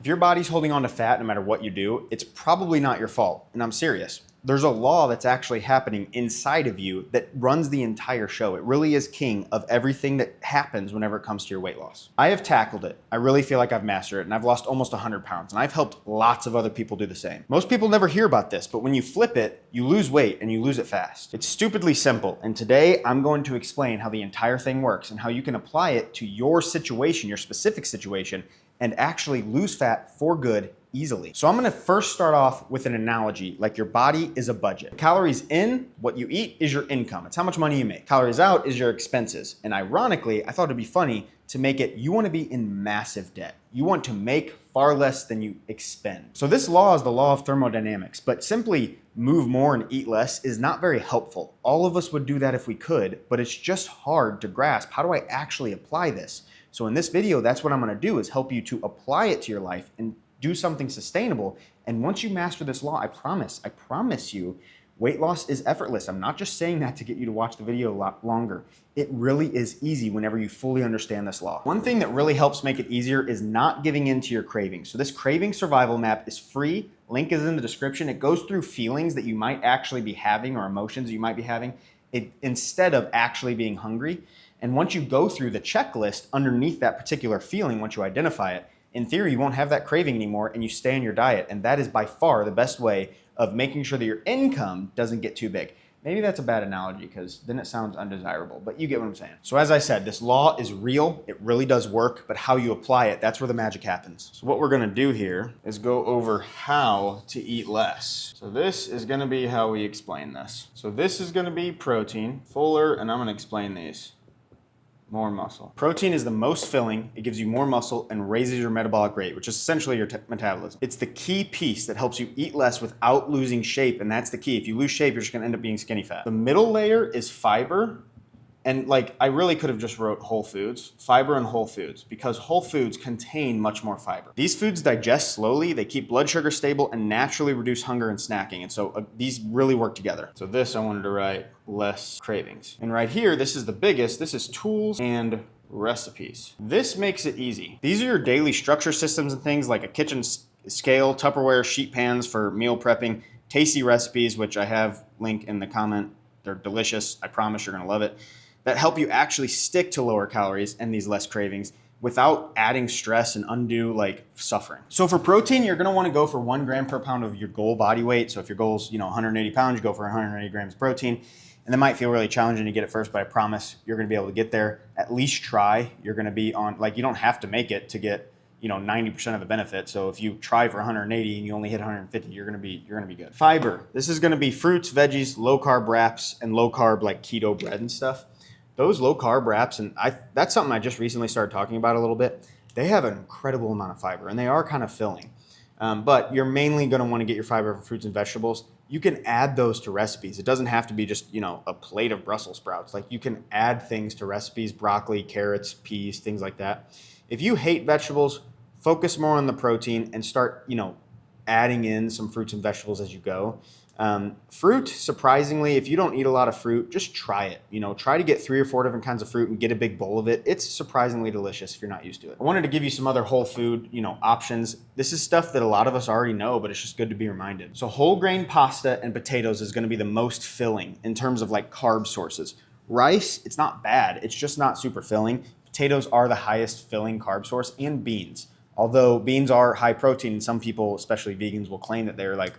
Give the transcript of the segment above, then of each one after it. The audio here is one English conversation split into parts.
If your body's holding on to fat no matter what you do, it's probably not your fault. And I'm serious. There's a law that's actually happening inside of you that runs the entire show. It really is king of everything that happens whenever it comes to your weight loss. I have tackled it. I really feel like I've mastered it, and I've lost almost 100 pounds, and I've helped lots of other people do the same. Most people never hear about this, but when you flip it, you lose weight and you lose it fast. It's stupidly simple, and today I'm going to explain how the entire thing works and how you can apply it to your situation, your specific situation, and actually lose fat for good easily. So I'm gonna first start off with an analogy, like your body is a budget. Calories in, what you eat, is your income. It's how much money you make. Calories out is your expenses. And ironically, I thought it'd be funny to make it, you wanna be in massive debt. You want to make far less than you expend. So this law is the law of thermodynamics, but simply move more and eat less is not very helpful. All of us would do that if we could, but it's just hard to grasp. How do I actually apply this? So in this video, that's what I'm gonna do, is help you to apply it to your life and do something sustainable. And once you master this law, I promise you, weight loss is effortless. I'm not just saying that to get you to watch the video a lot longer. It really is easy whenever you fully understand this law. One thing that really helps make it easier is not giving in to your cravings. So this craving survival map is free. Link is in the description. It goes through feelings that you might actually be having or emotions that you might be having instead of actually being hungry. And once you go through the checklist underneath that particular feeling, once you identify it, in theory, you won't have that craving anymore and you stay on your diet. And that is by far the best way of making sure that your income doesn't get too big. Maybe that's a bad analogy because then it sounds undesirable, but you get what I'm saying. So as I said, this law is real. It really does work, but how you apply it, that's where the magic happens. So what we're gonna do here is go over how to eat less. So this is gonna be how we explain this. So this is gonna be protein, fuller, and I'm gonna explain these. More muscle. Protein is the most filling. It gives you more muscle and raises your metabolic rate, which is essentially your metabolism. It's the key piece that helps you eat less without losing shape, and that's the key. If you lose shape, you're just gonna end up being skinny fat. The middle layer is fiber, and like I really could have just wrote whole foods, fiber and whole foods, because whole foods contain much more fiber. These foods digest slowly, they keep blood sugar stable and naturally reduce hunger and snacking. And so these really work together. So this I wanted to write less cravings. And right here, this is the biggest, this is tools and recipes. This makes it easy. These are your daily structure systems and things like a kitchen scale, Tupperware, sheet pans for meal prepping, tasty recipes, which I have link in the comment. They're delicious. I promise you're gonna love it. That help you actually stick to lower calories and these less cravings without adding stress and undue like suffering. So for protein, you're gonna wanna go for 1 gram per pound of your goal body weight. So if your goal is 180 pounds, you go for 180 grams of protein. And that might feel really challenging to get at first, but I promise you're gonna be able to get there. At least try. You're gonna be on, like you don't have to make it to get 90% of the benefit. So if you try for 180 and you only hit 150, you're gonna be good. Fiber. This is gonna be fruits, veggies, low carb wraps, and low carb like keto bread and stuff. Those low carb wraps, and that's something I just recently started talking about a little bit. They have an incredible amount of fiber and they are kind of filling. But you're mainly gonna wanna get your fiber from fruits and vegetables. You can add those to recipes. It doesn't have to be just, a plate of Brussels sprouts. Like you can add things to recipes, broccoli, carrots, peas, things like that. If you hate vegetables, focus more on the protein and start, adding in some fruits and vegetables as you go. Fruit, surprisingly, if you don't eat a lot of fruit, just try it. Try to get 3 or 4 different kinds of fruit and get a big bowl of it. It's surprisingly delicious if you're not used to it. I wanted to give you some other whole food, options. This is stuff that a lot of us already know, but it's just good to be reminded. So whole grain pasta and potatoes is going to be the most filling in terms of like carb sources. Rice, it's not bad. It's just not super filling. Potatoes are the highest filling carb source, and beans. Although beans are high protein, and some people, especially vegans, will claim that they're like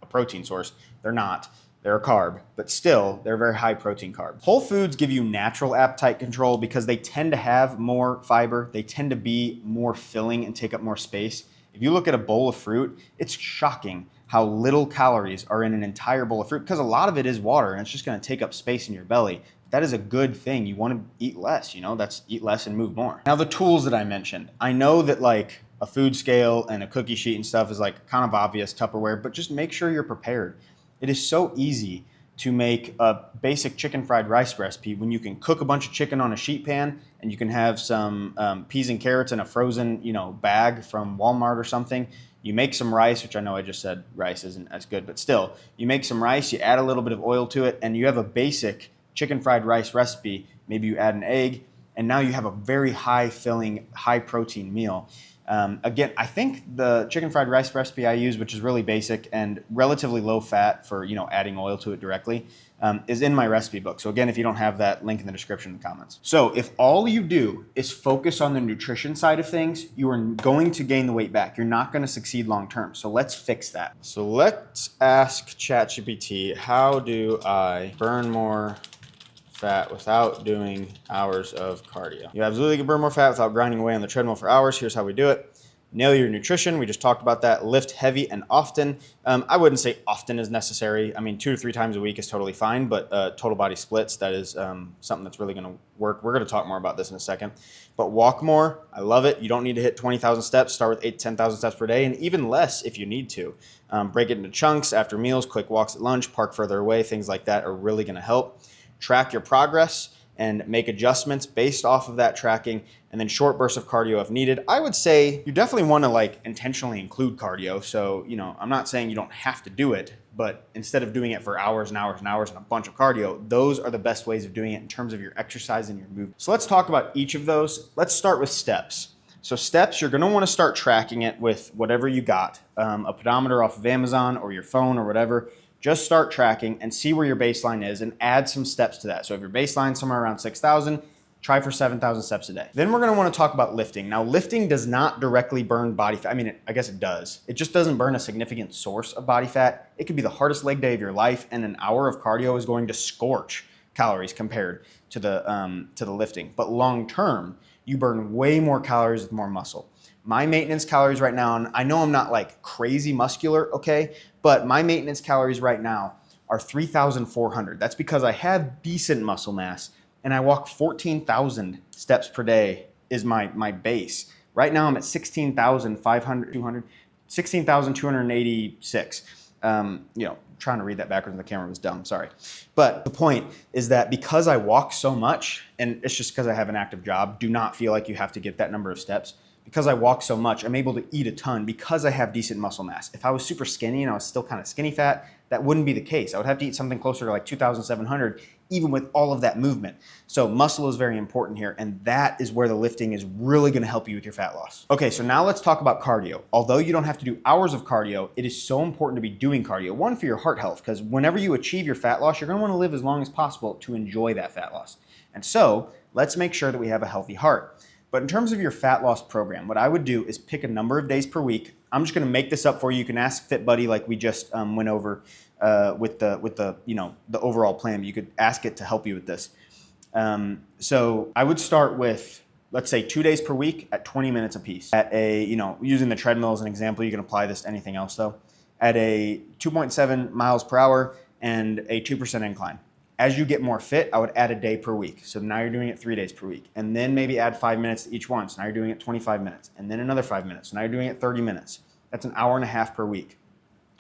protein source. They're not. They're a carb, but still, they're very high protein carbs. Whole foods give you natural appetite control because they tend to have more fiber. They tend to be more filling and take up more space. If you look at a bowl of fruit, it's shocking how little calories are in an entire bowl of fruit because a lot of it is water and it's just going to take up space in your belly. That is a good thing. You want to eat less, that's eat less and move more. Now the tools that I mentioned, I know that like a food scale and a cookie sheet and stuff is like kind of obvious, Tupperware, but just make sure you're prepared. It is so easy to make a basic chicken fried rice recipe when you can cook a bunch of chicken on a sheet pan and you can have some peas and carrots in a frozen, bag from Walmart or something. You make some rice, which I know I just said rice isn't as good, but still, you make some rice, you add a little bit of oil to it, and you have a basic chicken fried rice recipe. Maybe you add an egg, and now you have a very high filling, high protein meal. Again, I think the chicken fried rice recipe I use, which is really basic and relatively low fat for adding oil to it directly, is in my recipe book. So again, if you don't have that, link in the description in the comments. So if all you do is focus on the nutrition side of things, you are going to gain the weight back. You're not going to succeed long term. So let's fix that. So let's ask ChatGPT, how do I burn more fat without doing hours of cardio? You absolutely can burn more fat without grinding away on the treadmill for hours. Here's how we do it. Nail your nutrition. We just talked about that. Lift heavy and often. I wouldn't say often is necessary. I mean, 2 to 3 times a week is totally fine, but total body splits, that is something that's really going to work. We're going to talk more about this in a second. But walk more. I love it. You don't need to hit 20,000 steps. Start with 8,000 to 10,000 steps per day, and even less if you need to. Break it into chunks after meals, quick walks at lunch, park further away. Things like that are really going to help. Track your progress and make adjustments based off of that tracking, and then short bursts of cardio if needed. I would say you definitely want to intentionally include cardio. So, I'm not saying you don't have to do it, but instead of doing it for hours and hours and hours and a bunch of cardio, those are the best ways of doing it in terms of your exercise and your movement. So let's talk about each of those. Let's start with steps. So steps, you're gonna wanna start tracking it with whatever you got, a pedometer off of Amazon or your phone or whatever. Just start tracking and see where your baseline is and add some steps to that. So if your baseline is somewhere around 6,000, try for 7,000 steps a day. Then we're gonna wanna talk about lifting. Now, lifting does not directly burn body fat. I mean, I guess it does. It just doesn't burn a significant source of body fat. It could be the hardest leg day of your life, and an hour of cardio is going to scorch calories compared to the lifting. But long term, you burn way more calories with more muscle. My maintenance calories right now, and I know I'm not crazy muscular, okay? But my maintenance calories right now are 3,400. That's because I have decent muscle mass and I walk 14,000 steps per day is my base. Right now I'm at 16,286. Trying to read that backwards on the camera was dumb, sorry. But the point is that because I walk so much, and it's just because I have an active job, do not feel like you have to get that number of steps. Because I walk so much, I'm able to eat a ton because I have decent muscle mass. If I was super skinny and I was still kind of skinny fat, that wouldn't be the case. I would have to eat something closer to 2,700, even with all of that movement. So muscle is very important here, and that is where the lifting is really gonna help you with your fat loss. Okay, so now let's talk about cardio. Although you don't have to do hours of cardio, it is so important to be doing cardio. One, for your heart health, because whenever you achieve your fat loss, you're gonna wanna live as long as possible to enjoy that fat loss. And so let's make sure that we have a healthy heart. But in terms of your fat loss program, what I would do is pick a number of days per week. I'm just going to make this up for you. You can ask FitBuddy like we just went over with the overall plan. You could ask it to help you with this. So I would start with, let's say, 2 days per week at 20 minutes apiece. At using the treadmill as an example, you can apply this to anything else though. At a 2.7 miles per hour and a 2% incline. As you get more fit, I would add a day per week. So now you're doing it 3 days per week. And then maybe add 5 minutes to each one. So now you're doing it 25 minutes. And then another 5 minutes. So now you're doing it 30 minutes. That's an hour and a half per week.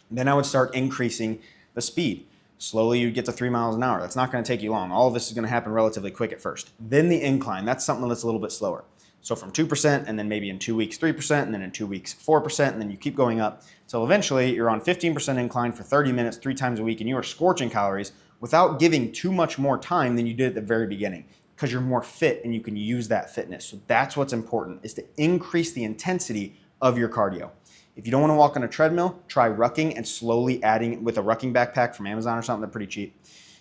And then I would start increasing the speed. Slowly you get to 3 miles an hour. That's not gonna take you long. All of this is gonna happen relatively quick at first. Then the incline, that's something that's a little bit slower. So from 2%, and then maybe in 2 weeks, 3%, and then in 2 weeks, 4%, and then you keep going up. So eventually you're on 15% incline for 30 minutes, 3 times a week, and you are scorching calories without giving too much more time than you did at the very beginning, because you're more fit and you can use that fitness. So that's what's important, is to increase the intensity of your cardio. If you don't want to walk on a treadmill, try rucking and slowly adding with a rucking backpack from Amazon or something. They're pretty cheap.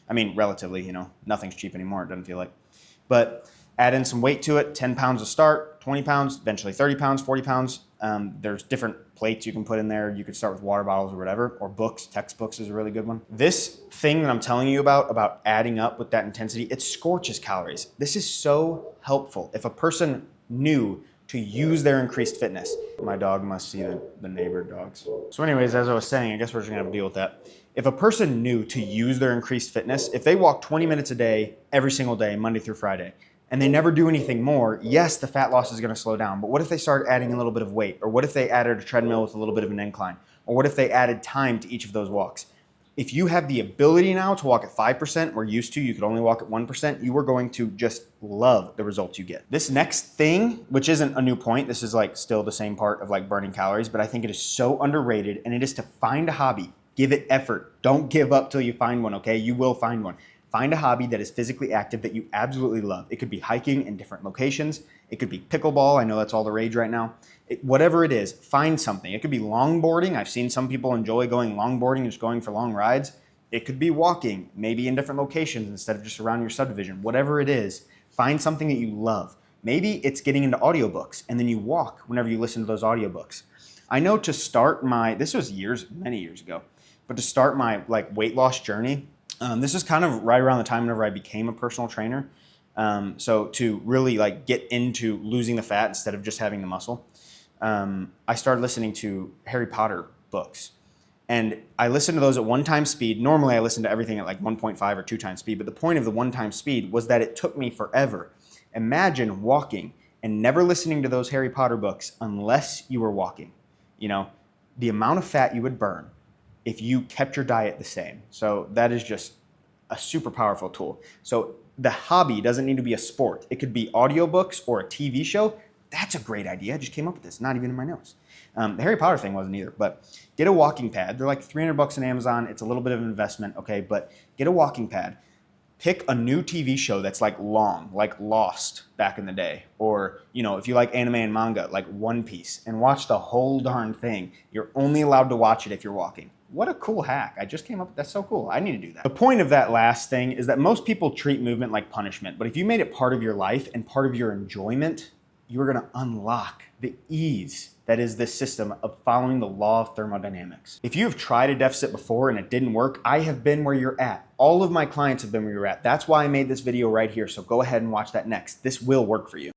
I mean, relatively, nothing's cheap anymore, it doesn't feel like. But add in some weight to it, 10 pounds to start, 20 pounds, eventually 30 pounds, 40 pounds. There's different plates you can put in there. You could start with water bottles or whatever, or books. Textbooks is a really good one. This thing that I'm telling you about adding up with that intensity, it scorches calories. This is so helpful. If a person knew to use their increased fitness. My dog must see the neighbor dogs. So anyways, as I was saying, I guess we're just gonna have to deal with that. If a person knew to use their increased fitness, if they walk 20 minutes a day, every single day, Monday through Friday, and they never do anything more, yes, the fat loss is gonna slow down, but what if they start adding a little bit of weight? Or what if they added a treadmill with a little bit of an incline? Or what if they added time to each of those walks? If you have the ability now to walk at 5%, we're used to, you could only walk at 1%, you are going to just love the results you get. This next thing, which isn't a new point, this is like still the same part of like burning calories, but I think it is so underrated, and it is to find a hobby. Give it effort. Don't give up till you find one, okay? You will find one. Find a hobby that is physically active that you absolutely love. It could be hiking in different locations. It could be pickleball. I know that's all the rage right now. Whatever it is, find something. It could be longboarding. I've seen some people enjoy going longboarding, just going for long rides. It could be walking, maybe in different locations instead of just around your subdivision. Whatever it is, find something that you love. Maybe it's getting into audiobooks and then you walk whenever you listen to those audiobooks. I know to start this was many years ago, but to start my weight loss journey, this is kind of right around the time whenever I became a personal trainer. So to really get into losing the fat instead of just having the muscle, I started listening to Harry Potter books. And I listened to those at 1x speed. Normally I listen to everything at 1.5 or 2x speed, but the point of the 1x speed was that it took me forever. Imagine walking and never listening to those Harry Potter books unless you were walking. The amount of fat you would burn if you kept your diet the same. So that is just a super powerful tool. So the hobby doesn't need to be a sport. It could be audiobooks or a TV show. That's a great idea. I just came up with this, not even in my notes. The Harry Potter thing wasn't either, but get a walking pad. They're like $300 on Amazon. It's a little bit of an investment, okay, but get a walking pad. Pick a new TV show that's long, like Lost back in the day. Or, if you like anime and manga, like One Piece, and watch the whole darn thing. You're only allowed to watch it if you're walking. What a cool hack. I just came up with that's so cool. I need to do that. The point of that last thing is that most people treat movement like punishment, but if you made it part of your life and part of your enjoyment, you're gonna unlock the ease that is this system of following the law of thermodynamics. If you have tried a deficit before and it didn't work, I have been where you're at. All of my clients have been where you're at. That's why I made this video right here. So go ahead and watch that next. This will work for you.